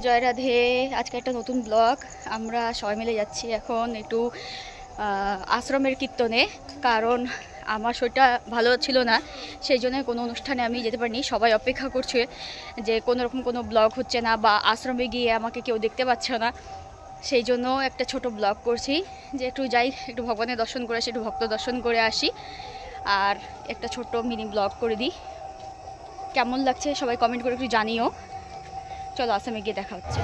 জয় রাধে। আজকে একটা নতুন ব্লগ। আমরা সবাই মিলে যাচ্ছি এখন একটু আশ্রমের কীর্তনে, কারণ আমার শরীরটা ভালো ছিল না, সেই জন্য কোনো অনুষ্ঠানে আমি যেতে পারিনি। সবাই অপেক্ষা করছে যে কোনো রকম কোনো ব্লগ হচ্ছে না বা আশ্রমে গিয়ে আমাকে কেউ দেখতে পাচ্ছে না, সেই জন্য একটা ছোট ব্লগ করছি যে একটু যাই, একটু ভগবানের দর্শন করে আসি, একটু ভক্ত দর্শন করে আসি, আর একটা ছোট্ট মিনি ব্লগ করে দিই। কেমন লাগছে সবাই কমেন্ট করে একটু জানিও। চলো আসামে গিয়ে দেখা হচ্ছে।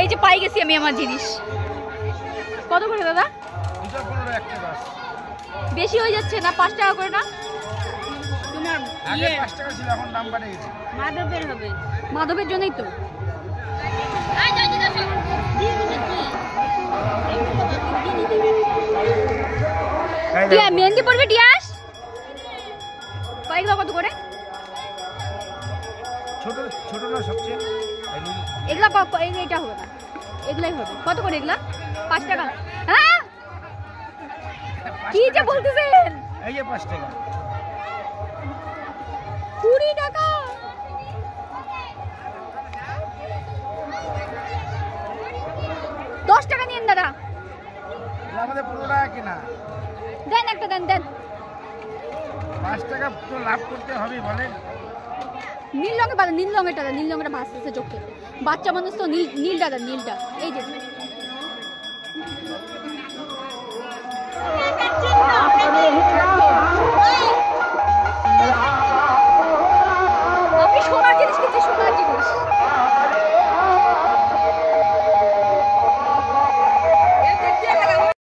এই যে পাই গেছি আমি আমার জিনিস। কত করে দাদা? বেশি হয়ে যাচ্ছে না? 5 টাকা করে না? তোমার আগে 5 টাকা ছিল, এখন দাম বেড়ে গেছে। মাধবের হবে, মাধবের জন্যই তো। টিয়া মেহেন্দি পড়বে টিয়াস। কয়েকটা কত করে? ছোট ছোট না সবচেয়ে। এগুলা এটা হবে না, এগুলাই হবে। কত করে এগুলা? 5 টাকা। হ্যাঁ কি যে বলতেছেন? এই যে 5 টাকা। 20 টাকা। দশ টাকা নিন দাদা। আমাদের 15 টাকা কিনা। দেন একটা দেন দেন। 5 টাকা তো লাভ করতে হবে বলেন। নীল রঙের বাদা, নীল রঙেরটা, নীল রঙেরটা ভাসতেছে চোখে। বাচ্চা মানুষ তো নীলটা, নীলটা এই যে